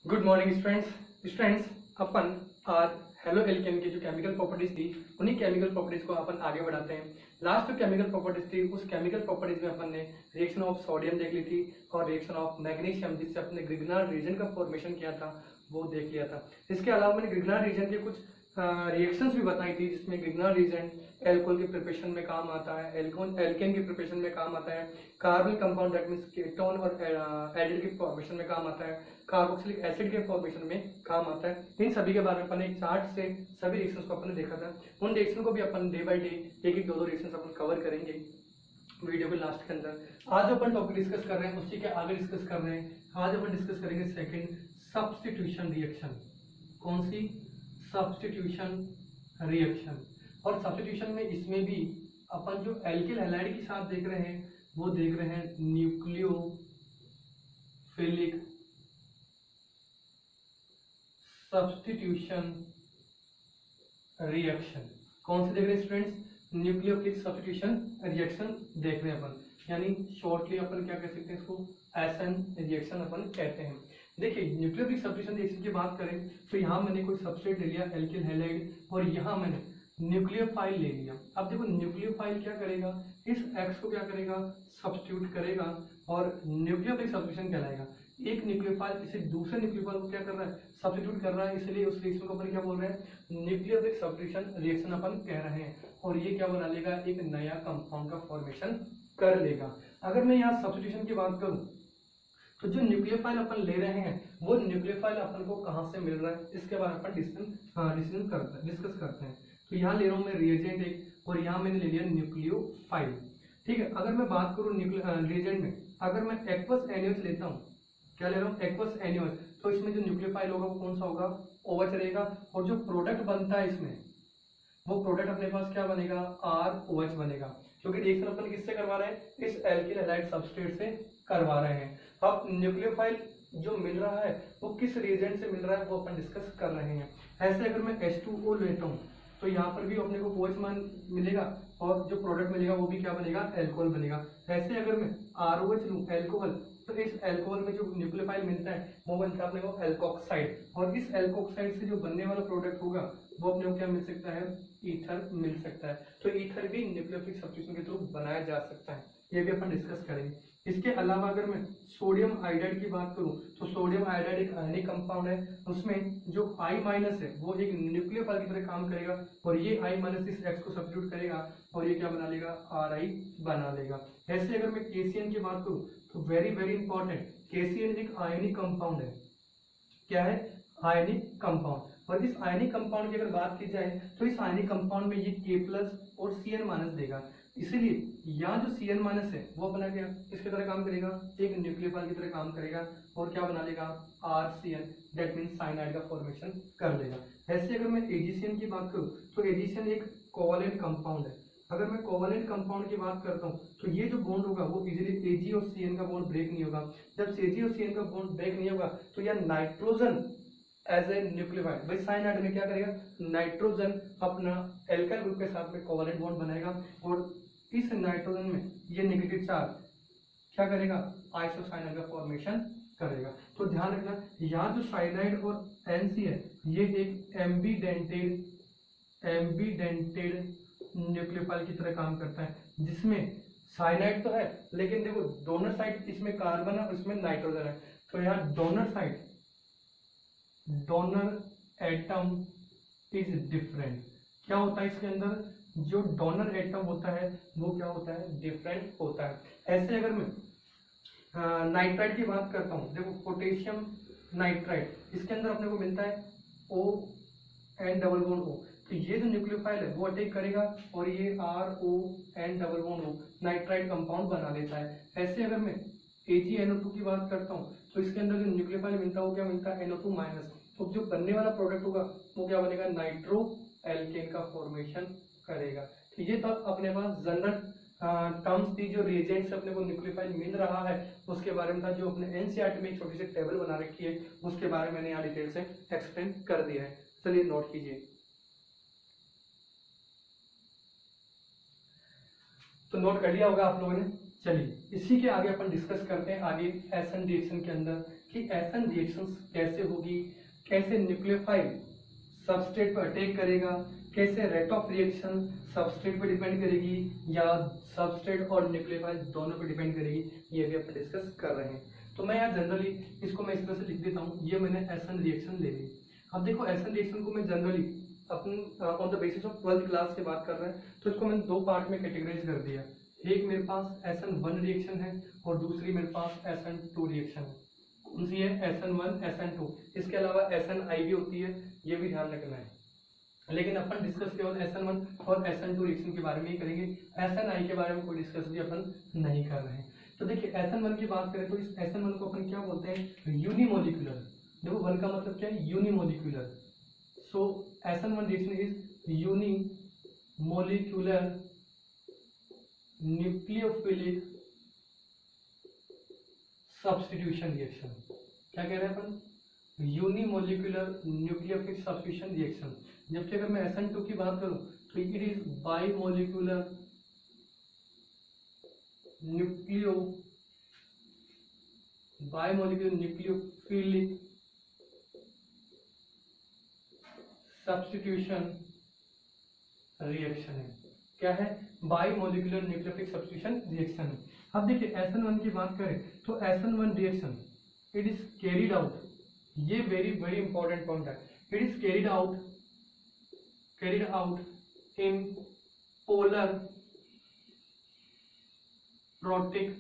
Good morning students अपन आज halo alkane की जो केमिकल प्रॉपर्टीज थी उन्हीं केमिकल प्रॉपर्टीज को अपन आगे बढ़ाते हैं। लास्ट जो केमिकल प्रॉपर्टीज थी उस केमिकल प्रॉपर्टीज में अपन ने रिएक्शन ऑफ सोडियम देख ली थी और रिएक्शन ऑफ मैग्नीशियम जिससे अपने ग्रिग्नार्ड रीजन का फॉर्मेशन किया था वो देख लिया था। इसके अलावा मैंने ग्रिग्नार्ड रीजन के कुछ रिएक्शंस भी बताई थी जिसमें ग्रिग्नार्ड रीजन एल्कोहल के प्रिपरेशन में काम आता है, एल्केन के प्रिपरेशन में काम आता है, carbon compound that means ketone और एल्डिहाइड के फॉर्मेशन में काम आता है, कार्बोक्सिलिक एसिड के फॉर्मेशन में काम आता है। इन सभी के बारे में अपन एक चार्ट से सभी रिएक्शंस को अपन ने देखा था। उन रिएक्शन को भी अपन डे बाय डे एक दो रिएक्शंस अपन कवर करेंगे वीडियो के लास्ट के अंदर। आज अपन टॉपिक डिस्कस कर रहे हैं उसी के आगे डिस्कस कर रहे हैं। आज अपन डिस्कस करेंगे सेकंड सब्स्टिट्यूशन रिएक्शन। कौन सी? Substitution reaction. और सब्स्टिट्यूशन में इसमें भी अपन जो एल्किल हैलाइड के साथ देख रहे हैं वो देख रहे हैं न्यूक्लियोफिलिक सब्स्टिट्यूशन रिएक्शन। कौन से देख रहे हैं स्टूडेंट्स? न्यूक्लियोफिलिक सब्स्टिट्यूशन रिएक्शन देख रहे हैं अपन, यानी शॉर्टली अपन क्या कह सकते हैं इसको एसएन रिएक्शन अपन कहते हैं। देखिए न्यूक्लियोफिलिक सब्स्टिट्यूशन रिएक्शन की बात करें तो यहाँ मैंने कोई सब्सट्रेट ले लिया एल्किल हैलाइड और यहाँ मैंने न्यूक्लियोफाइल ले लिया। अब देखो न्यूक्लियोफाइल क्या करेगा, इस एक्स को क्या करेगा, सब्स्टिट्यूट करेगा और न्यूक्लियोफिलिक सब्स्टिट्यूशन कहलाएगा। एक न्यूक्लियोफाइल किसी दूसरे न्यूक्लियोफाइल को क्या कर रहा है, सब्स्टिट्यूट कर रहा है, इसलिए उस रिएक्शन को अपन क्या बोल रहे हैं, न्यूक्लियोफिलिक सब्स्टिट्यूशन रिएक्शन अपन कह रहे हैं। और ये क्या बना लेगा, एक नया कंपाउंड का फॉर्मेशन कर लेगा। अगर मैं यहाँ सब्स्टिट्यूशन की बात करूं तो जो न्यूक्लियोफाइल अपन ले रहे हैं वो न्यूक्लियोफाइल अपन को कहाँ से मिल रहा है इसके बारे में अपन डिस्कस करते हैं। तो यहाँ ले रहा हूँ मैं रिएजेंट एक और यहाँ मैंने ले लिया न्यूक्लियोफाइल। ठीक है, अगर मैं बात करूँ रिएजेंट में, अगर मैं एक्वस एनओएच लेता हूँ, क्या ले रहा हूँ, एक्वस एनओएच, तो इसमें जो न्यूक्लियोफाइल होगा वो कौन सा होगा, OH रहेगा। और जो प्रोडक्ट बनता है इसमें वो प्रोडक्ट अपने पास क्या बनेगा, ROH बनेगा, क्योंकि रिएक्शन अपन किससे करवा रहे हैं, इस एल्किल हैलाइड सब्सट्रेट से करवा रहे हैं। अब न्यूक्लियोफाइल जो मिल रहा है वो किस रिएजेंट से मिल रहा है वो अपन डिस्कस कर रहे हैं। ऐसे अगर मैं H2O लेता हूँ तो यहाँ पर भी अपने को OH मान मिलेगा और जो प्रोडक्ट मिलेगा वो भी क्या बनेगा, एल्कोहल बनेगा। ऐसे अगर मैं ROH लूँ एल्कोहल, तो इस एल्कोहल में जो न्यूक्लियोफाइल मिलता है वो बनता है अपने को एल्कोक्साइड, और इस एल्कोक्साइड से जो बनने वाला प्रोडक्ट होगा वो अपने को क्या मिल सकता है, ईथर मिल सकता है। तो ईथर भी न्यूक्लियोफिलिक सब्स्टिट्यूशन के थ्रू बनाया जा सकता है, ये भी अपन डिस्कस करेंगे। इसके अलावा अगर मैं सोडियम आयोडाइड की बात करूं तो सोडियम आयोडाइड एक आयनिक कंपाउंड है, उसमें जो I- है वो एक न्यूक्लियोफाइल की तरह काम करेगा और ये I- इस X को सब्स्टिट्यूट करेगा और ये क्या बना लेगा, Ri बना लेगा। ऐसे अगर मैं KCN की बात करूं तो वेरी इंपॉर्टेंट, KCN एक आयनिक कंपाउंड है। क्या है, आयनिक कंपाउंड। और इस आयनिक कंपाउंड की अगर बात की जाए तो इस आयनिक कंपाउंड में ये K+ और Cn- देगा, इसीलिए यहाँ जो Cn- है वो बना गया किसकी तरह काम करेगा, एक न्यूक्लियोफाइल की तरह काम करेगा और क्या बना लेगा, RCN, दैट मीन्स साइनाइड का फॉर्मेशन कर लेगा। ऐसे अगर मैं AgCN की बात करूँ तो AgCN एक कोवैलेंट कंपाउंड है। अगर मैं कोवैलेंट कंपाउंड की बात करता हूँ तो ये जो बॉन्ड होगा वो इजीली Ag और Cn का बॉन्ड ब्रेक नहीं होगा। जब Ag और Cn का बॉन्ड ब्रेक नहीं होगा तो यह नाइट्रोजन एज ए न्यूक्लियोफाइल, भाई साइनाइड में क्या करेगा, नाइट्रोजन अपना एल्काइल ग्रुप के साथ में कोवैलेंट बॉन्ड बनाएगा और इस नाइट्रोजन में ये नेगेटिव चार्ज क्या करेगा, आइसोसाइनाइड का फॉर्मेशन करेगा। तो ध्यान रखना यहाँ जो साइनाइड और NC है ये एक एम्बीडेंटेड न्यूक्लियोफाइल की तरह काम करता है, जिसमें साइनाइड तो है लेकिन देखो डोनर साइड इसमें कार्बन है और इसमें नाइट्रोजन है। तो यहाँ donor side, donor atom is different. क्या होता है इसके अंदर, जो डोनर एटम होता है वो क्या होता है, डिफरेंट होता है। ऐसे अगर मैं नाइट्राइड की बात करता हूँ, देखो पोटेशियम नाइट्राइड, इसके अंदर अपने को मिलता है ON_O। तो ये जो न्यूक्लियोफाइल है वो अटैक करेगा और ये RON_O नाइट्राइड कंपाउंड बना लेता है। ऐसे अगर मैं AgNO2 की बात करता हूँ तो इसके अंदर जो न्यूक्लियोफाइल मिलता है वो क्या मिलता है, NO2-। तो जो बनने वाला प्रोडक्ट होगा वो क्या बनेगा, नाइट्रो एल्केन का फॉर्मेशन करेगा। तो ये तो अपने पास जनरल टर्म्स थी, जो रिएजेंट से अपने को न्यूक्लियोफाइल मिल रहा है उसके बारे में था, जो अपने NCERT में एक छोटी सी टेबल बना रखी है उसके बारे में मैंने यहाँ डिटेल से एक्सप्लेन कर दिया है। चलिए नोट कीजिए। तो नोट कर लिया होगा आप लोगों ने। चलिए इसी के आगे अपन डिस्कस करते हैं आगे एसएन रिएक्शन के अंदर कि एसन रिएक्शंस कैसे होगी, कैसे न्यूक्लियोफाइल सबस्ट्रेट पर अटैक करेगा, कैसे रेट ऑफ रिएक्शन सबस्ट्रेट पर डिपेंड करेगी या सबस्ट्रेट और न्यूक्लियोफाइल दोनों पर डिपेंड करेगी, ये भी अपन डिस्कस कर रहे हैं। तो मैं यहाँ जनरली इसको मैं इस तरह से लिख देता हूँ, ये मैंने एसन रिएक्शन ले ली। अब देखो एसन रिएक्शन को मैं generally upon on the basis of 12th class की बात कर रहे हैं, तो इसको मैंने दो पार्ट में कैटेगराइज कर दिया। एक मेरे पास SN1 रिएक्शन है और दूसरी मेरे पास SN2 रिएक्शन है। कौन सी है? SN1 SN2। इसके अलावा SNI भी होती है, ये भी ध्यान रखना है। लेकिन अपन डिस्कस केवल SN1 और SN2 रिएक्शन के बारे में ही करेंगे, SNI के बारे में कोई डिस्कस भी अपन नहीं कर रहे हैं। तो देखिए SN1 की बात करें तो इस SN1 को अपन क्या बोलते हैं? यूनिमोलिकुलर। देखो 1 का मतलब क्या है? Unimolecular. So SN1 reaction is unimolecular nucleophilic substitution reaction. क्या कह रहे हैं अपन? Unimolecular nucleophilic substitution reaction. जबकि अगर मैं SN2 की बात करूं तो it is bimolecular nucleophilic substitution reaction है। क्या है? बाइमोलिकुलर न्यूक्लियोफिलिक सब्स्टिट्यूशन रिएक्शन है। अब देखिए SN1 की बात करें तो SN1 reaction it is carried out, ये वेरी वेरी इंपॉर्टेंट पॉइंट है, it is carried out in polar protic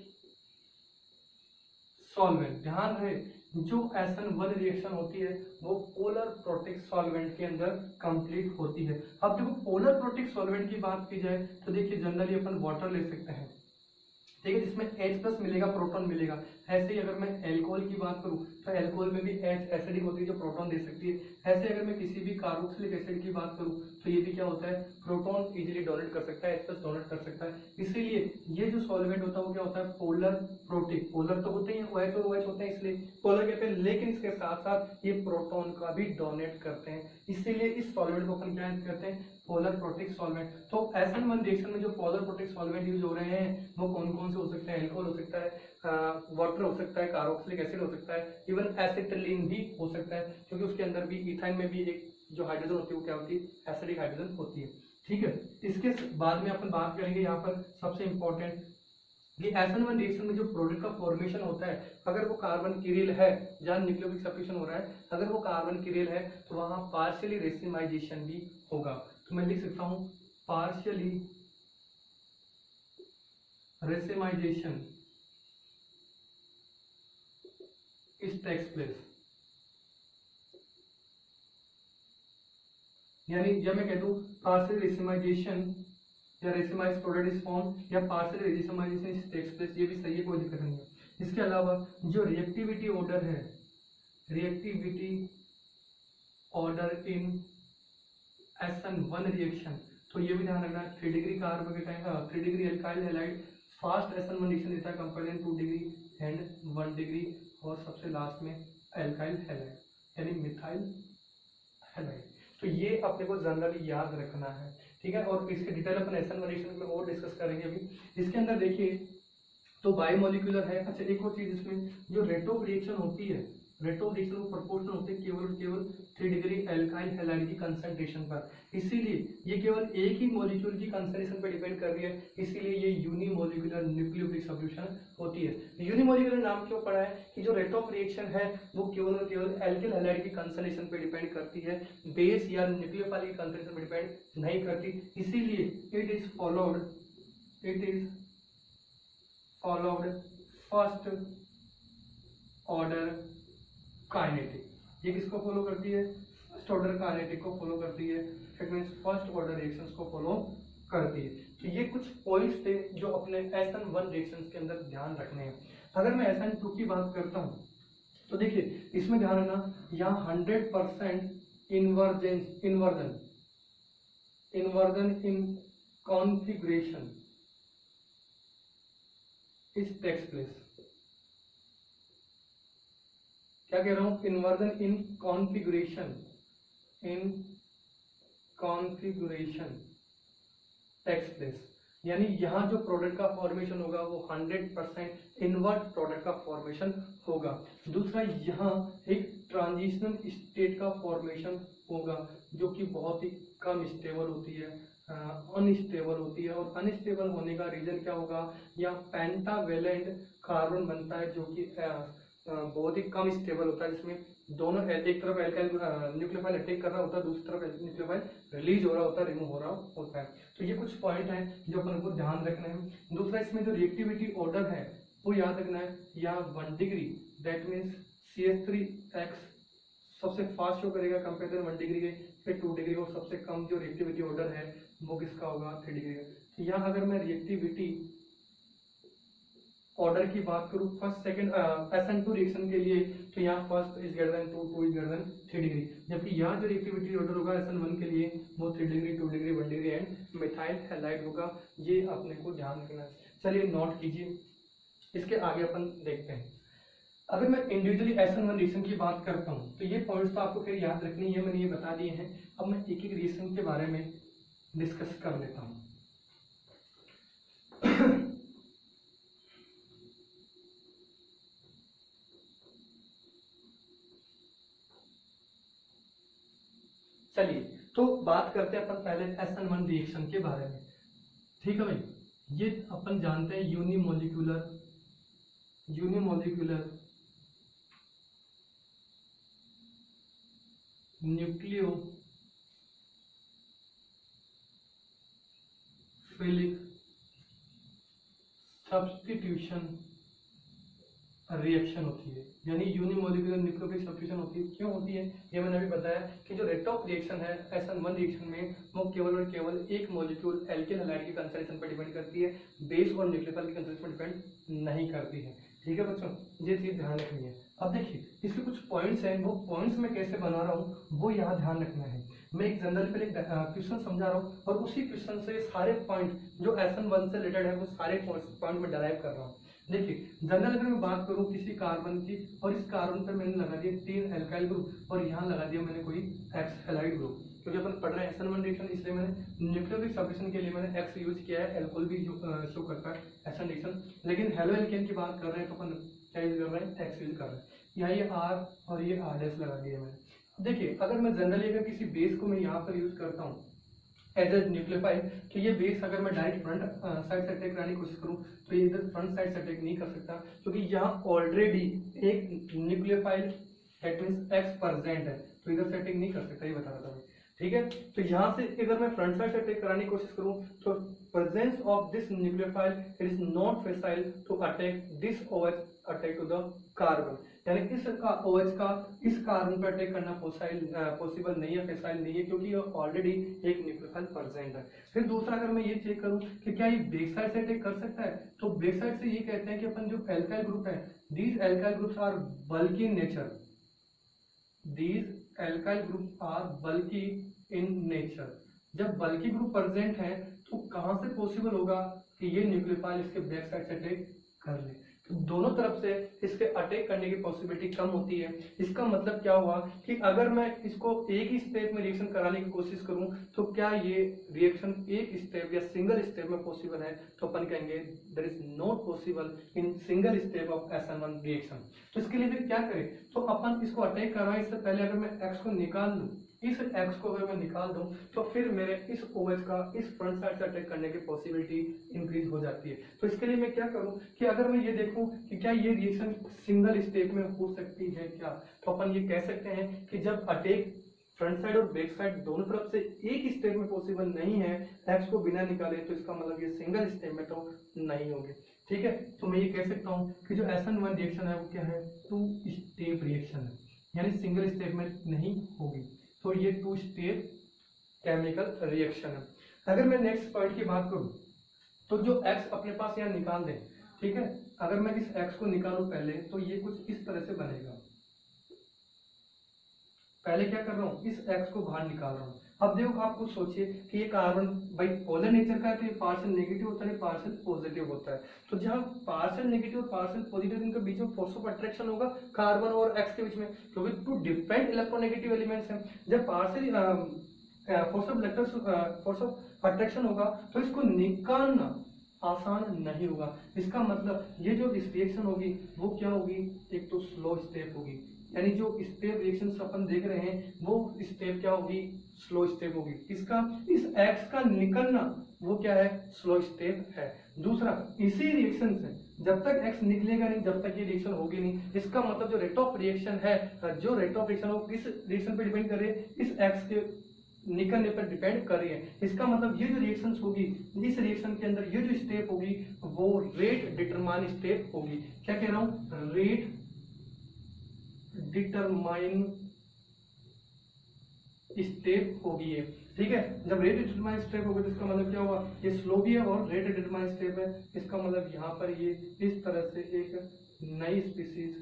solvent. ध्यान रहे जो SN1 रिएक्शन होती है वो पोलर प्रोटिक सॉल्वेंट के अंदर कंप्लीट होती है। अब देखो पोलर प्रोटिक सॉल्वेंट की बात की जाए तो देखिए जनरली अपन वाटर ले सकते हैं, ठीक है, जिसमें H+ मिलेगा, प्रोटॉन मिलेगा। ऐसे ही अगर मैं एल्कोहल की बात करूं तो एल्कोहल में भी H एसिडिक होती है जो प्रोटॉन दे सकती है। ऐसे अगर मैं किसी भी कार्बोक्सिलिक एसिड की बात करूं तो ये भी क्या होता है? प्रोटॉन इजीली डोनेट कर सकता है, H+ डोनेट कर सकता है। इसीलिए ये जो सॉल्वेंट होता है वो क्या होता है? Polar protic. पोलर तो होते ही हैं, OH और OH होते हैं इसलिए पोलर कहते हैं, लेकिन इसके साथ साथ ये प्रोटॉन का भी डोनेट करते हैं, इसीलिए इस सॉल्वेंट को अपन क्या कहते हैं? Polar protic solvent. तो SN1 रिएक्शन में जो पोलर प्रोटिक सॉल्वेंट यूज हो रहे हैं वो कौन कौन से हो सकते हैं? एल्कोहल हो सकता है, वाटर हो सकता है, कार्बोक्सिलिक एसिड हो सकता है, इवन एसिटिलीन भी हो सकता है, क्योंकि उसके अंदर भी इथाइन में भी एक जो हाइड्रोजन होती है वो क्या होती है? एसिडिक हाइड्रोजन होती है। ठीक है, इसके बाद में अपन बात करेंगे यहाँ पर सबसे इंपॉर्टेंट कि SN1 रिएक्शन में जो प्रोडक्ट का फॉर्मेशन होता है, अगर वो कार्बन कीरिल है, जहां न्यूक्लियोफिलिक सब्स्टिट्यूशन हो रहा है, अगर वो कार्बन कीरिल है तो वहां पार्शियली रेसिमाइजेशन भी होगा। तो मैं लिख सकता हूं partially racemization is takes place. यानी जब मैं कह दूं पार्शियल रेसिमाइजेशन या रेसिमाइज प्रोडक्ट इज फॉर्म या partial racemization is takes place, ये भी सही है, कोई दिक्कत नहीं है। इसके अलावा जो रिएक्टिविटी ऑर्डर है, reactivity order in SN1 reaction, तो ये भी ध्यान रखना है 3 डिग्री कार्ब के time 3 degree alkyl halide fast SN1 reaction देता है compare to 2 degree and 1 degree, और सबसे लास्ट में एल्काइल हैलाइड यानी मिथाइल हैलाइड। तो ये अपने को जनरली याद रखना है, ठीक है। और इसके डिटेल अपन SN1 रिएक्शन में और डिस्कस करेंगे अभी। इसके अंदर देखिए तो बायोमोलिकुलर है। अच्छा एक और चीज, इसमें जो रेट ऑफ रिएक्शन होती है, रेट ऑफ रिएक्शन को प्रोपोर्शनल होते हैं केवल 3 डिग्री एल्काइल हैलाइड की कंसंट्रेशन पर, इसीलिए ये केवल एक ही मॉलिक्यूल की कंसंट्रेशन पर डिपेंड कर रही है, इसीलिए ये यूनिमोलिकुलर न्यूक्लियोफिलिक सब्स्टिट्यूशन होती है। यूनिमोलिकुलर नाम क्यों पड़ा है कि जो रेट ऑफ रिएक्शन है वो केवल और केवल एल्किल हैलाइड की कंसंट्रेशन पर डिपेंड करती है, बेस या न्यूक्लियोफाइल की कंसंट्रेशन पर डिपेंड नहीं करती, इसीलिए it is followed first order kinetic. ये किसको फॉलो करती है? फर्स्ट ऑर्डर काइनेटिक को फॉलो करती है, it means first order reactions को फॉलो करती है। तो ये कुछ पॉइंट्स थे जो अपने SN1 रिएक्शंस के अंदर ध्यान रखने हैं। अगर मैं SN2 की बात करता हूं तो देखिए इसमें ध्यान रखना, यहाँ 100% inversion in configuration is takes place. क्या कह रहा हूं? Inversion in configuration takes place. यानी यहाँ जो प्रोडक्ट का फॉर्मेशन होगा वो 100% इनवर्ट प्रोडक्ट का फॉर्मेशन होगा। दूसरा, यहाँ एक ट्रांजिशनल स्टेट का फॉर्मेशन होगा जो कि बहुत ही कम स्टेबल होती है, अनस्टेबल होती है। और अनस्टेबल होने का रीजन क्या होगा, यहाँ पेंटावेलेंट कार्बन बनता है जो कि बहुत ही कम स्टेबल होता है, जिसमें दोनों एक तरफ एल्काइल न्यूक्लियोफाइल अटैक कर रहा होता है, दूसरी तरफ न्यूक्लियोफाइल रिलीज हो रहा होता है, रिमूव हो रहा होता है। तो ये कुछ पॉइंट हैं जो अपन को ध्यान रखना है। दूसरा, इसमें जो रिएक्टिविटी ऑर्डर है वो याद रखना है, यहाँ 1 डिग्री, दैट मीन्स CH3X सबसे फास्ट शो करेगा कंपेयर 1 डिग्री के, फिर 2 डिग्री, और सबसे कम जो रिएक्टिविटी ऑर्डर है वो किसका होगा, 3 डिग्री का। तो यहाँ अगर मैं रिएक्टिविटी ऑर्डर की बात करूं फर्स्ट सेकंड SN2 रिएक्शन के लिए, तो यहाँ first is greater than 2, 2 is greater than 3 degree, जबकि यहाँ जो रिएक्टिविटी ऑर्डर होगा SN1 के लिए वो 3 degree, 2 degree, 1 degree and methyl halide होगा। ये अपने को ध्यान रखना है। चलिए नोट कीजिए, इसके आगे अपन देखते हैं। अगर मैं इंडिविजुअली SN1 रिएक्शन की बात करता हूँ तो ये पॉइंट्स तो आपको फिर याद रखनी है, मैंने ये बता दिए हैं। अब मैं एक एक रिएक्शन के बारे में डिस्कस कर लेता हूँ। चलिए तो बात करते हैं अपन पहले SN1 रिएक्शन के बारे में। ठीक है भाई, ये अपन जानते हैं यूनिमोलिक्यूलर न्यूक्लियोफिलिक सब्स्टिट्यूशन रिएक्शन होती है, यानी यूनिमोलिकुलर न्यूक्लियोफिलिक सब्स्टिट्यूशन होती है। क्यों होती है ये मैंने अभी बताया कि जो रेट ऑफ रिएक्शन है SN1 रिएक्शन में वो केवल और केवल एक मॉलिक्यूल एल्केन हैलाइड की कंसंट्रेशन पर डिपेंड करती है, बेस और न्यूक्लियोफाइल की कंसंट्रेशन पर डिपेंड नहीं करती है। ठीक है बच्चों, ये चीज ध्यान रखनी है। अब देखिए इसके कुछ पॉइंट्स हैं, वो पॉइंट्स मैं कैसे बना रहा हूँ वो यहाँ ध्यान रखना है। मैं एक जनरल पे क्वेश्चन समझा रहा हूँ और उसी क्वेश्चन से सारे पॉइंट जो SN1 से रिलेटेड है वो सारे पॉइंट में डिराइव कर रहा हूँ। देखिए जनरल अगर मैं बात करूँ किसी कार्बन की, और इस कार्बन पर मैंने लगा दिया 3 एल्काइल ग्रुप और यहाँ लगा दिया मैंने कोई X हैलाइड ग्रुप, क्योंकि अपन पढ़ रहे हैं SN1 रिएक्शन, इसलिए मैंने न्यूक्लियोफिलिक सब्स्टिट्यूशन के लिए मैंने X यूज किया है। एल्कोहल भी शो करता है SN रिएक्शन, लेकिन हेलो एल्केन की बात कर रहे हैं तो अपन क्या यूज कर रहे हैं, X यूज कर रहे हैं। यहाँ ये R और ये R' लगा दिया मैंने। देखिए अगर मैं जनरली अगर किसी बेस को मैं यहाँ पर यूज करता हूँ एज ए न्यूक्लियोफाइल, तो ये बेस अगर मैं डायरेक्ट फ्रंट साइड से अटैक कराने की कोशिश करूँ तो ये इधर फ्रंट साइड से अटैक नहीं कर सकता, क्योंकि यहाँ ऑलरेडी एक nucleophile that means X present है, तो इधर से अटैक नहीं कर सकता, ये बता रहा था मैं। ठीक है, तो यहाँ से अगर मैं फ्रंट साइड से अटैक कराने की कोशिश करूँ तो presence of this nucleophile it is not facile to attack this OH attack to the carbon, यानी इस OH का इस कार्बन पर अटैक करना पॉसिबल नहीं है, फेसाइल नहीं है, क्योंकि ये ऑलरेडी एक न्यूक्लियोफाइल प्रेजेंट है। फिर दूसरा अगर मैं ये चेक करूं कि क्या ये बैक साइड से अटैक कर सकता है, तो बैक साइड से ये कहते हैं कि अपन जो एल्काइल ग्रुप है, these alkyl groups are bulky in nature, these alkyl group are bulky in nature. जब बल्की ग्रुप प्रेजेंट है तो कहां से पॉसिबल होगा कि ये न्यूक्लियोफाइल इसके बैक साइड से अटैक कर ले, तो दोनों तरफ से इसके अटैक करने की पॉसिबिलिटी कम होती है। इसका मतलब क्या हुआ कि अगर मैं इसको एक ही स्टेप में रिएक्शन कराने की कोशिश करूं तो क्या ये रिएक्शन एक स्टेप या सिंगल स्टेप में पॉसिबल है, तो अपन कहेंगे there is not possible in single step of SN1 reaction. तो इसके लिए फिर क्या करें, तो अपन इसको अटैक करवाएं, इससे पहले अगर मैं X को निकाल दूं, इस X को अगर मैं निकाल दूं तो फिर मेरे इस OH का इस फ्रंट साइड से अटैक करने की पॉसिबिलिटी इंक्रीज हो जाती है। तो इसके लिए मैं क्या करूं कि अगर मैं ये देखूं कि क्या ये रिएक्शन सिंगल स्टेप में हो सकती है क्या, तो अपन ये कह सकते हैं कि जब अटैक फ्रंट साइड और बैक साइड दोनों तरफ से एक स्टेप में पॉसिबल नहीं है X को बिना निकाले, तो इसका मतलब ये सिंगल स्टेप में तो नहीं होगी। ठीक है, तो मैं ये कह सकता हूँ कि जो SN1 रिएक्शन है वो क्या है, 2 स्टेप रिएक्शन है, यानी सिंगल स्टेप में नहीं होगी, तो ये 2 स्टेप केमिकल रिएक्शन है। अगर मैं नेक्स्ट पॉइंट की बात करूं तो जो X अपने पास यहाँ निकाल दें, ठीक है, अगर मैं इस X को निकालूं पहले तो ये कुछ इस तरह से बनेगा। पहले क्या कर रहा हूँ, इस X को बाहर निकाल रहा हूँ। अब देखो आप कुछ सोचिए कि ये कार्बन भाई पोलर नेचर का है, तो ये पार्शियल नेगेटिव होता है, पार्शियल पॉजिटिव होता है, तो जहाँ पार्शियल नेगेटिव और पार्शियल पॉजिटिव इनके बीच में फोर्स ऑफ अट्रैक्शन होगा कार्बन और X के बीच में, क्योंकि 2 डिफरेंट इलेक्ट्रोनेगेटिव एलिमेंट्स हैं। जब पार्शियल फोर्स ऑफ अट्रैक्शन होगा तो इसको निकालना आसान नहीं होगा। इसका मतलब ये जो इस रिएक्शन होगी वो क्या होगी, एक तो स्लो स्टेप होगी, यानी जो स्टेप रिएक्शन अपन देख रहे हैं वो स्टेप क्या होगी, स्लो स्टेप होगी। इसका इस एक्स का निकलना वो क्या है, स्लो स्टेप है। दूसरा, इसी रिएक्शन से जब तक एक्स निकलेगा नहीं, जब तक ये रिएक्शन होगी नहीं, इसका मतलब जो रेट ऑफ रिएक्शन है, जो रेट ऑफ रिएक्शन हो इस रिएक्शन पे डिपेंड कर रही है, इस एक्स के निकलने पर डिपेंड कर रही है। इसका मतलब ये जो रिएक्शंस होगी, इस रिएक्शन के अंदर ये जो स्टेप होगी वो रेट डिटरमाइन स्टेप होगी। क्या कह रहा हूं, रेट डिटरमाइन स्टेप होगी ये, ठीक है। जब रेट डिटरमाइन स्टेप होगा तो इसका मतलब क्या होगा, ये स्लो भी है और रेट डिटरमाइन स्टेप है। इसका मतलब यहाँ पर ये इस तरह से एक नई स्पीसीज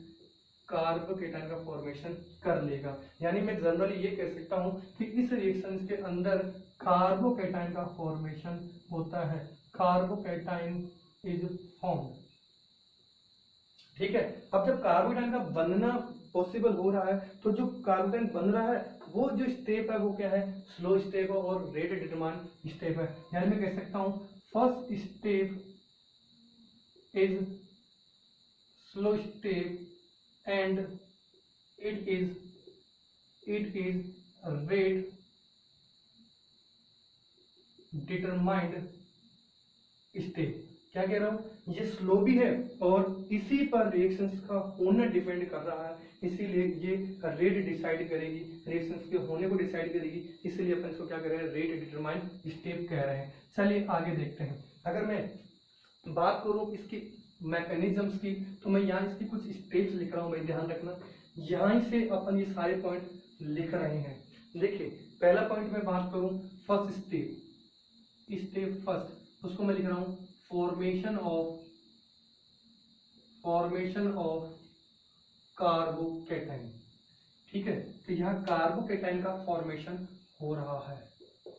कार्बोकेटाइन का फॉर्मेशन कर लेगा। यानी मैं जनरली ये कह सकता हूं कि इस रिएक्शन के अंदर कार्बोकेटाइन का फॉर्मेशन होता है, कार्बोकेटाइन इज फॉर्म, ठीक है। अब जब कार्बोकेटाइन का बनना पॉसिबल हो रहा है तो जो कार्बोकेटाइन बन रहा है वो जो स्टेप है वो क्या है, स्लो स्टेप है और रेट डिटरमाइन स्टेप है। यानी मैं कह सकता हूं first step is slow step and it is rate determined state। क्या कह रहा हूं, ये स्लो भी है और इसी पर रिएक्शंस का होना डिपेंड कर रहा है, इसीलिए ये रेट डिसाइड करेगी, रिएक्शंस के होने को डिसाइड करेगी, इसलिए अपन इसको क्या कह रहे हैं, रेट डिटरमाइन स्टेप कह रहे हैं। चलिए आगे देखते हैं। अगर मैं बात करूं इसकी मैकेनिज्म्स की तो मैं यहाँ इसकी कुछ स्टेप्स लिख रहा हूं, भाई ध्यान रखना, यहीं से अपन ये सारे पॉइंट लिख रहे हैं। देखिए पहला पॉइंट में बात करूं फर्स्ट स्टेप फर्स्ट, उसको मैं लिख रहा हूं फॉर्मेशन ऑफ कार्बोकेटाइन, ठीक है। तो यहाँ कार्बोकेटाइन का फॉर्मेशन हो रहा है,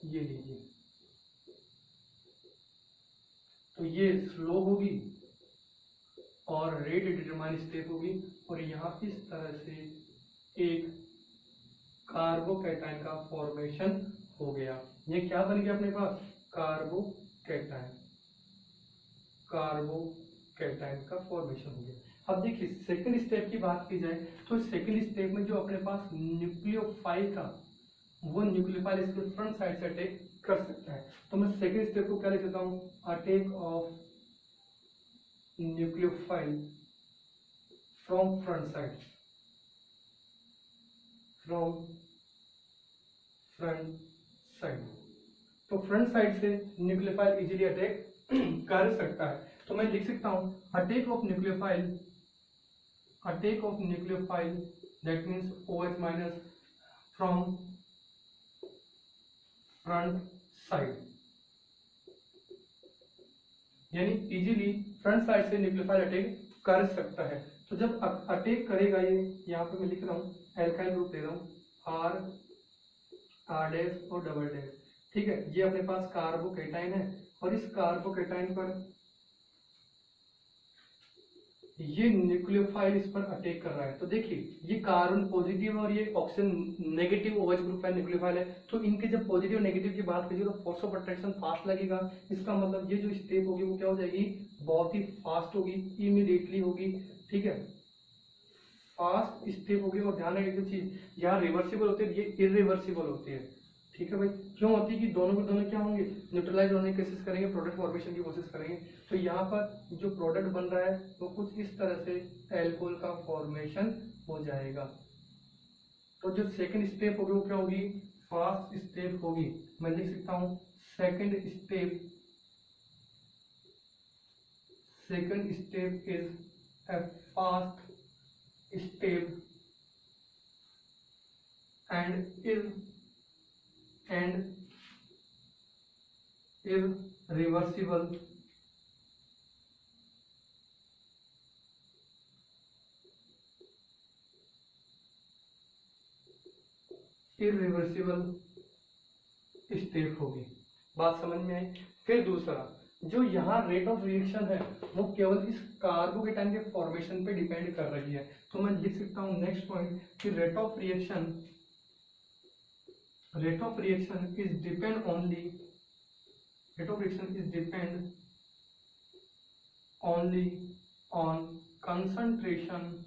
ये लीजिए, तो ये स्लो होगी और रेट डिटरमाइन स्टेप होगी और यहाँ इस तरह से एक कार्बोकेटाइन का फॉर्मेशन हो गया। ये क्या बन गया अपने पास, कार्बोकेटाइन का फॉर्मेशन हो गया। अब देखिए सेकंड स्टेप की बात की जाए तो सेकंड स्टेप में जो अपने पास न्यूक्लियोफाइल था वो न्यूक्लियोफाइल इसके फ्रंट साइड से अटैक कर सकता है। तो मैं सेकंड स्टेप को क्या लिख देता हूँ, attack of nucleophile from front side, तो फ्रंट साइड से न्यूक्लियोफाइल इजीली अटैक कर सकता है। तो मैं लिख सकता हूं attack of nucleophile that means OH minus from front side, यानी इजीली फ्रंट साइड से न्यूक्लियोफाइल अटैक कर सकता है। तो जब अटैक करेगा ये, यहाँ पे मैं लिख रहा हूँ एल्काइल ग्रुप ले रहा हूँ R डैश और डबल डैश, ठीक है। ये अपने पास कार्बोकेटाइन है और इस कार्बोकेटाइन पर ये न्यूक्लियोफाइल इस पर अटैक कर रहा है। तो देखिए ये कार्बन पॉजिटिव और ये ऑक्सीजन नेगेटिव OH ग्रुप है, न्यूक्लियोफाइल है, तो इनके जब पॉजिटिव नेगेटिव की बात करिए तो फोर्स ऑफ अट्रैक्शन फास्ट लगेगा। इसका मतलब ये जो स्टेप होगी वो क्या हो जाएगी, बहुत ही फास्ट होगी, इमीडिएटली होगी, ठीक है, फास्ट स्टेप होगी। और ध्यान रखिए एक चीज, यहाँ रिवर्सिबल होती है, ये इरिवर्सिबल होती है, ठीक है भाई। क्यों होती है कि दोनों के दोनों क्या होंगे, न्यूट्रलाइज होने की कोशिश करेंगे, प्रोडक्ट फॉर्मेशन की कोशिश करेंगे। तो यहाँ पर जो प्रोडक्ट बन रहा है वो कुछ इस तरह से एल्कोहल का फॉर्मेशन हो जाएगा। तो जो सेकंड स्टेप होगी वो क्या होगी, फास्ट स्टेप होगी। मैं लिख सकता हूँ second step is a fast step and irreversible step होगी। बात समझ में आई। फिर दूसरा, जो यहाँ रेट ऑफ रिएक्शन है वो केवल इस कार्बोकेटाइन के फॉर्मेशन पे डिपेंड कर रही है। तो मैं लिख सकता हूँ नेक्स्ट पॉइंट कि rate of reaction rate of reaction is depend only on concentration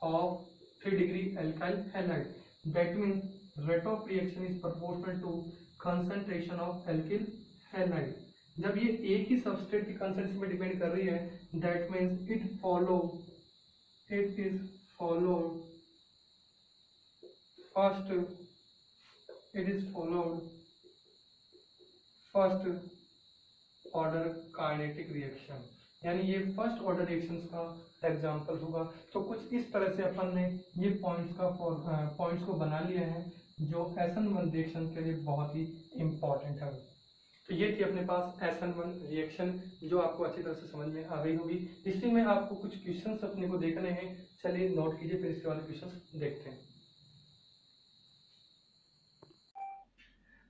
of 3-degree alkyl halide. That means rate of reaction is proportional to concentration of alkyl halide. जब ये एक ही सबस्ट्रेट की कंसेंट्रेशन में depend कर रही है, that means it is followed first order kinetic reaction, यानी ये फर्स्ट ऑर्डर रिएक्शंस का एग्जांपल होगा। तो कुछ इस तरह से अपन ने ये पॉइंट्स को बना लिया है जो SN1 रिएक्शन के लिए बहुत ही इंपॉर्टेंट है। तो ये थी अपने पास SN1 रिएक्शन जो आपको अच्छी तरह से समझ में आ गई होगी। इसी में आपको कुछ क्वेश्चंस अपने को देखने हैं, चलिए नोट कीजिए, फिर इसके वाले क्वेश्चंस देखते हैं।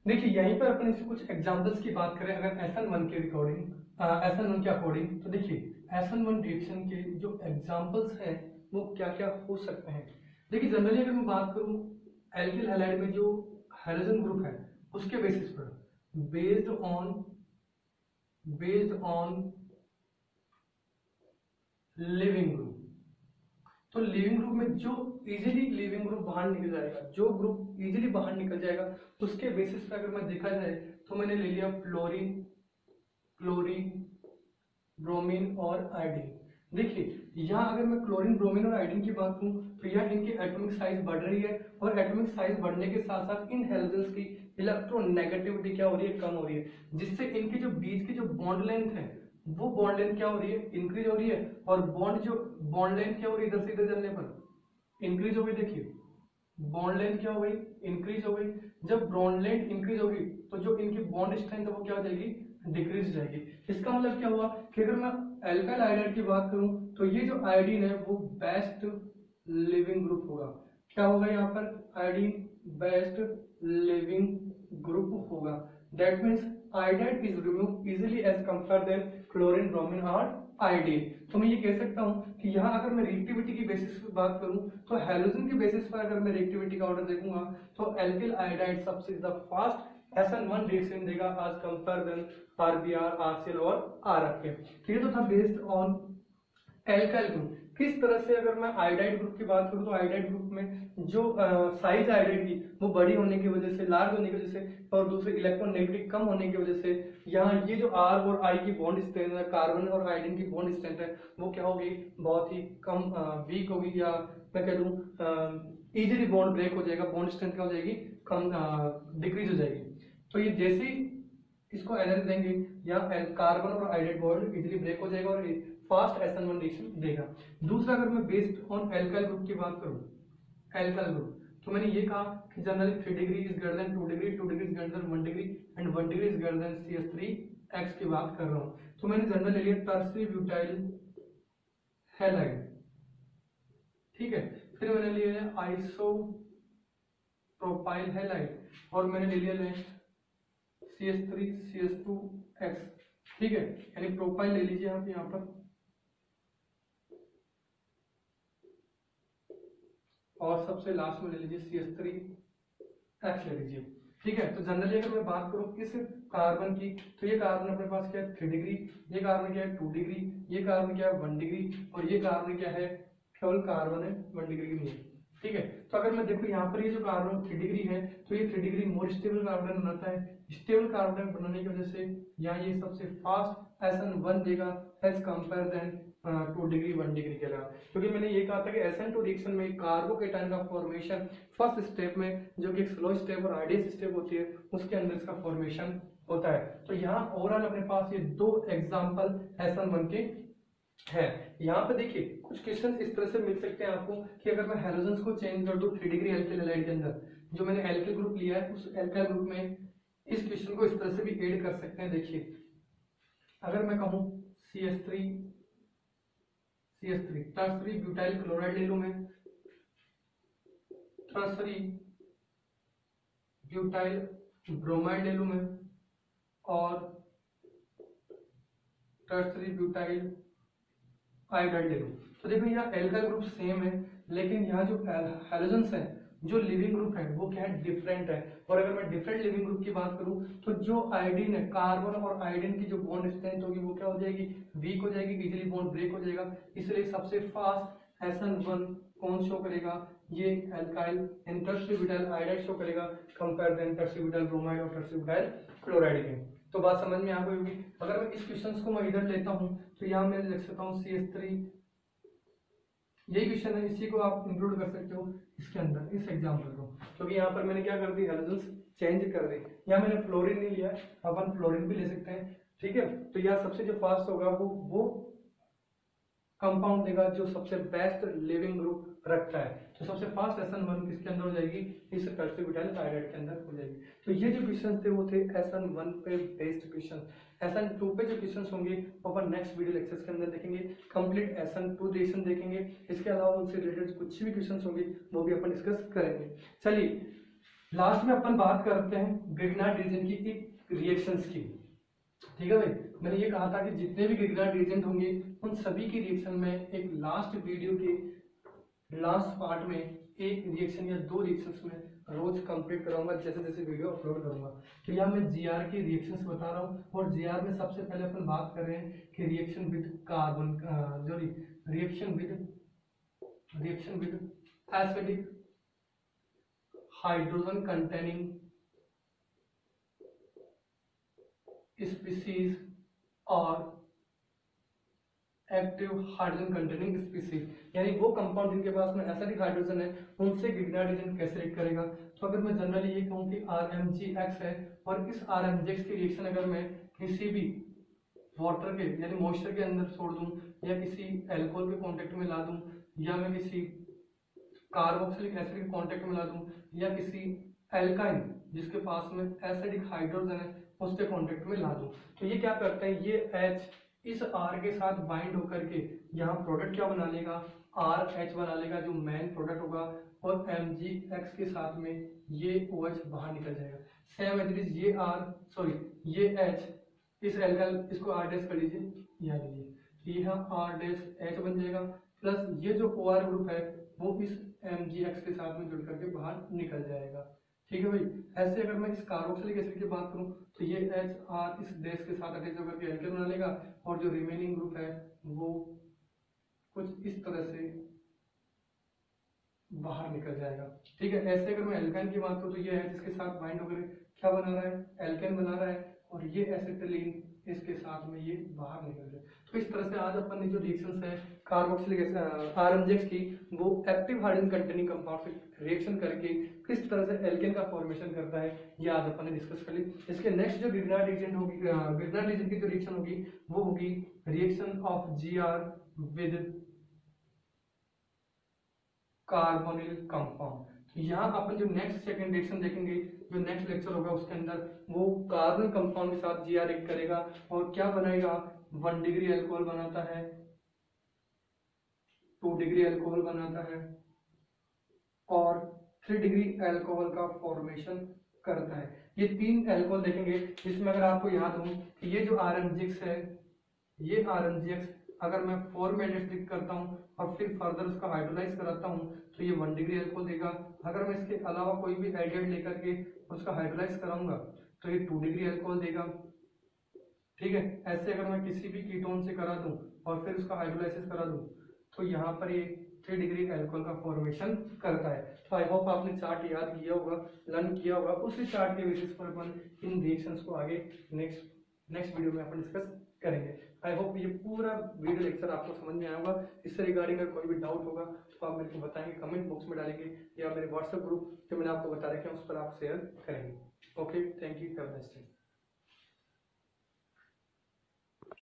देखिए यहीं पर अपन इससे कुछ एग्जांपल्स की बात करें अगर SN1 के अकॉर्डिंग, तो देखिए SN1 रिएक्शन के जो एग्जांपल्स हैं वो क्या क्या हो सकते हैं। देखिए जनरली अगर मैं बात करूं एल्किल हैलाइड में जो हाइड्रोजन ग्रुप है उसके बेसिस पर बेस्ड ऑन लिविंग ग्रुप, तो लिविंग ग्रुप में जो इजीली लिविंग ग्रुप बाहर निकल जाएगा, जो ग्रुप इजीली बाहर निकल जाएगा उसके बेसिस पे अगर मैं देखा जाए तो मैंने ले लिया फ्लोरीन, ब्रोमीन और आयोडीन। देखिए यहाँ अगर मैं क्लोरीन, ब्रोमीन और आयोडीन की बात करूं तो यहाँ इनकी एटॉमिक साइज बढ़ रही है और एटॉमिक साइज बढ़ने के साथ साथ इन हैलोजेंस की इलेक्ट्रोनेगेटिविटी क्या हो रही है, कम हो रही है, जिससे इनकी जो बीच की जो बॉन्ड लेंथ है वो बॉन्ड लेंथ क्या हो रही है, इंक्रीज हो रही है, और बॉन्ड लेंथ क्या हो रही है, इधर से इधर चलने पर इंक्रीज हो गई। देखिए बॉन्ड लेंथ क्या हो गई, इंक्रीज हो गई। जब बॉन्ड लेंथ इंक्रीज होगी तो जो इनकी बॉन्ड स्ट्रेंथ है वो क्या हो जाएगी, डिक्रीज हो जाएगी। इसका मतलब क्या हुआ कि अगर मैं एल्काइल आयोडाइड की बात करूं तो ये जो आयोडीन है वो बेस्ट लिविंग ग्रुप होगा। क्या होगा यहाँ पर, आयोडीन बेस्ट लिविंग ग्रुप होगा। That means iodide is remove easily as compare than chlorine, bromine और आयोडीन। तो मैं ये कह सकता हूं कि यहाँ अगर मैं रिएक्टिविटी की बेसिस पर बात करूं तो हैलोजन के बेसिस पर अगर मैं रिएक्टिविटी का ऑर्डर देखूंगा तो एल्किल आयोडाइड सबसे ज्यादा फास्ट SN1 रिएक्शन देगा आज कंपेयर देन RBr, RCl और RFK। तो ये तो था बेस्ड ऑन एल्काइल ग्रुप। किस तरह से अगर मैं आयोडाइड ग्रुप की बात करूं तो आयोडाइड ग्रुप में जो साइज आयोडाइड की वो बड़ी होने की वजह से, लार्ज होने की वजह से और दूसरे इलेक्ट्रॉन नेगेटिव कम होने की वजह से यहाँ ये जो R और I की बॉन्ड स्ट्रेंथ है, कार्बन और आयोडीन की बॉन्ड स्ट्रेंथ है वो क्या होगी, बहुत ही कम वीक होगी, या मैं कह दूं इजीली बॉन्ड ब्रेक हो जाएगा, बॉन्ड स्ट्रेंथ क्या हो जाएगी, कम डिक्रीज हो जाएगी। तो ये जैसे ही इसको एनर्जी देंगे या कार्बन और आयोडाइड बॉन्ड इजीली ब्रेक हो जाएगा और फास्ट SN1 रिएक्शन देगा। दूसरा अगर मैं बेस्ड ऑन एल्काइल ग्रुप की बात करूं, एल्काइल ग्रुप, तो मैंने ये कहा कि generally 3 degree is greater than 2 degree, 2 degree is greater than 1 degree and 1 degree is greater than CH3X की बात कर रहा हूं। तो मैंने जनरल ले लिया टर्सरी ब्यूटाइल हैलाइड, ठीक है। फिर मैंने ले लिया आइसो प्रोपाइल हैलाइड और मैंने ले लिया CH3CH2X, ठीक है, यानी प्रोपाइल ले लीजिए आप यहाँ पर और सबसे लास्ट में ले लीजिए CH3X ले लीजिए, ठीक है। तो जनरली अगर मैं बात करूं इस कार्बन की तो ये कार्बन अपने पास क्या है 3 डिग्री, ये कार्बन क्या है 2 डिग्री, ये कार्बन क्या है 1 डिग्री और ये कार्बन क्या है, केवल कार्बन है 1 डिग्री नहीं है, ठीक है। तो अगर मैं देखूं यहाँ पर ये जो कार्बन 3 डिग्री है तो ये 3 डिग्री मोर स्टेबल कार्बन बनाता है। स्टेबल कार्बन बनाने की वजह से यहाँ ये सबसे फास्ट SN1 देगा as compare than 2 degree 1 degree के अलावा, क्योंकि मैंने ये कहा था कि SN2 रिएक्शन में कार्बोकेटायन का फॉर्मेशन फर्स्ट स्टेप में जो कि एक स्लो स्टेप और आइडियस स्टेप होती है उसके अंदर इसका फॉर्मेशन होता है। तो यहाँ ओवरऑल अपने पास ये 2 एग्जांपल SN1 के है। यहाँ पे देखिए कुछ क्वेश्चन इस तरह से मिल सकते हैं आपको कि अगर मैं हैलोजेंस को चेंज कर दूं 3 डिग्री एल्किल हैलाइड के अंदर, जो मैंने एल्किल ग्रुप लिया है उस एल्किल ग्रुप में इस क्वेश्चन को इस तरह से भी ऐड कर सकते हैं। देखिए अगर मैं कहूं CH3 टर्सरी ब्यूटाइल क्लोराइड ले लूं मैं, टर्सरी ब्यूटाइल ब्रोमाइड ले लूं मैं और टर्सरी ब्यूटाइल आयोडाइड ले लूं। तो देखो यहाँ एल्काइल ग्रुप सेम है लेकिन यहाँ जो हैलोजेंस है जो लिविंग ग्रुप है वो क्या है, डिफरेंट है। और अगर मैं डिफरेंट लिविंग ग्रुप की बात करूं तो जो आयोडीन है, कार्बन और आयोडीन की जो बॉन्ड स्ट्रेंथ होगी वो क्या हो जाएगी, वीक हो जाएगी, इजीली बॉन्ड ब्रेक हो जाएगा। इसलिए सबसे फास्ट SN1 कौन शो करेगा, ये एल्काइल टर्सिब्यूटाइल आयोडाइड शो करेगा कंपेयर देन टर्सिब्यूटाइल ब्रोमाइड और टर्सिब्यूटाइल क्लोराइड के। तो बात समझ में आ गई होगी। अगर मैं इस क्वेश्चन को मैं इधर लेता हूं तो यहाँ मैं लिख सकता हूँ CH3, यही क्वेश्चन है, इसी को आप इंक्लूड कर सकते हो इसके अंदर, इस एग्जाम्पल को, क्योंकि यहाँ पर मैंने क्या कर दी, हेलोजेंस चेंज कर दी। यहाँ मैंने फ्लोरीन नहीं लिया, अपन फ्लोरीन भी ले सकते हैं, ठीक है। तो यहाँ सबसे जो फास्ट होगा वो कंपाउंड देगा जो सबसे बेस्ट लिविंग ग्रुप रखता है। तो सबसे फास्ट SN1 किसके अंदर हो जाएगी, इस टर्सिब्यूटाइल आयोडाइड के अंदर हो जाएगी। तो ये जो क्वेश्चन थे वो थे SN1 पे बेस्ड क्वेश्चन। SN2 पे जो क्वेश्चन होंगे वो अपन नेक्स्ट वीडियो लेक्चर्स के अंदर देखेंगे, कंप्लीट SN2 रिएक्शन देखेंगे। इसके अलावा उनसे रिलेटेड कुछ भी क्वेश्चन होंगे वो भी अपन डिस्कस करेंगे। चलिए लास्ट में अपन बात करते हैं ग्रिग्नार्ड रीजन की रिएक्शंस की, ठीक है भाई। मैंने ये कहा था कि जितने भी ग्रिग्नार्ड रीजन होंगे उन सभी की रिएक्शन में एक लास्ट वीडियो के लास्ट पार्ट में एक रिएक्शन या 2 रिएक्शंस में रोज कंप्लीट कराऊंगा जैसे जैसे वीडियो अपलोड करूंगा। तो यहाँ मैं GR की रिएक्शंस बता रहा हूँ, और GR में सबसे पहले अपन बात कर रहे हैं कि रिएक्शन विद कार्बन, जो reaction with acidic hydrogen containing species और एक्टिव हाइड्रोजन कंटेनिंग स्पीसीज, यानी वो कंपाउंड जिनके पास में एसिडिक हाइड्रोजन है उनसे ग्रिग्नार्ड रीजन कैसे रिएक्ट करेगा। तो अगर मैं जनरली ये कहूँ कि RMgX है, और इस RMgX की रिएक्शन अगर मैं किसी भी वाटर के यानी मॉइस्चर के अंदर छोड़ दूं, या किसी एल्कोहल के कांटेक्ट में ला दूं, या मैं किसी कार्बोक्सिलिक एसिड के कांटेक्ट में ला दूं, या किसी एल्काइन जिसके पास में एसिडिक हाइड्रोजन है उसके कांटेक्ट में ला दूं, तो ये क्या करता है, ये H इस R के साथ बाइंड होकर के यहाँ प्रोडक्ट क्या बना लेगा, RH बना लेगा जो मेन प्रोडक्ट होगा, और MgX के साथ में ये OH बाहर निकल जाएगा। सेम एज इट इज ये H इस एल्काइल, इसको R डैश कर लीजिए, यहाँ लीजिए, यहाँ R डैश H बन जाएगा, प्लस ये जो OR ग्रुप है वो इस MgX के साथ में जुड़ करके बाहर निकल जाएगा, ठीक है भाई। ऐसे अगर मैं इस कार्बोक्सिलिक एसिड की बात करूं तो ये HR इस डैश के साथ अटैच होकर के एल्केन बना लेगा, और जो रिमेनिंग ग्रुप है वो कुछ इस तरह से बाहर निकल जाएगा, ठीक है। ऐसे अगर मैं एल्काइन की बात करूं तो ये H इसके साथ बाइंड होकर क्या बना रहा है, एल्केन बना रहा है, और ये एसिटिलीन इसके साथ में ये बाहर निकल जाए। तो इस तरह से आज अपन ने जो रिएक्शंस है कार्बोक्सिलिक एसिड RMgX की, वो एक्टिव हाइड्रोजन कंटेनिंग कंपाउंड से रिएक्शन करके किस तरह से एल्केन का फॉर्मेशन करता है ये आज अपन ने डिस्कस कर ली। इसके नेक्स्ट जो ग्रिग्नार्ड रीजन होगी, ग्रिग्नार्ड रीजन की जो रिएक्शन होगी वो होगी reaction of GR with carbonyl compound. यहाँ अपन जो नेक्स्ट सेकंड रिएक्शन देखेंगे, जो नेक्स्ट लेक्चर होगा उसके अंदर, वो कार्बन कंपाउंड के साथ GR रिएक्ट करेगा और क्या बनाएगा, 1 डिग्री अल्कोहल बनाता है, 2 डिग्री अल्कोहल बनाता है, और 3 डिग्री अल्कोहल का फॉर्मेशन करता है। ये 3 अल्कोहल देखेंगे, जिसमें अगर आपको याद हो कि ये जो RMgX है, ये RMgX अगर मैं 4 में एडिट करता हूँ और फिर फर्दर उसका हाइड्रोलाइज कराता हूँ तो ये 1 डिग्री अल्कोहल देगा। अगर मैं इसके अलावा कोई भी एडिड लेकर के उसका हाइड्रोलाइज कराऊंगा तो ये 2 डिग्री अल्कोहल देगा, ठीक है। ऐसे अगर मैं किसी भी कीटोन से करा दूं और फिर उसका हाइड्रोलाइसिस करा दूं तो यहाँ पर ये 3 डिग्री अल्कोहल का फॉर्मेशन करता है। तो आई होप आपने चार्ट याद किया होगा, लर्न किया होगा, उसी चार्ट के बेसिस पर अपन इन रिएक्शंस को आगे नेक्स्ट वीडियो में अपन डिस्कस करेंगे। आई होप ये पूरा वीडियो लेक्चर आपको समझ में आया होगा। इससे रिगार्डिंग अगर कोई भी डाउट होगा तो आप मेरे को बताएंगे, कमेंट बॉक्स में डालेंगे, या मेरे व्हाट्सएप ग्रुप जो मैंने आपको बता रखे हैं उस पर आप शेयर करेंगे।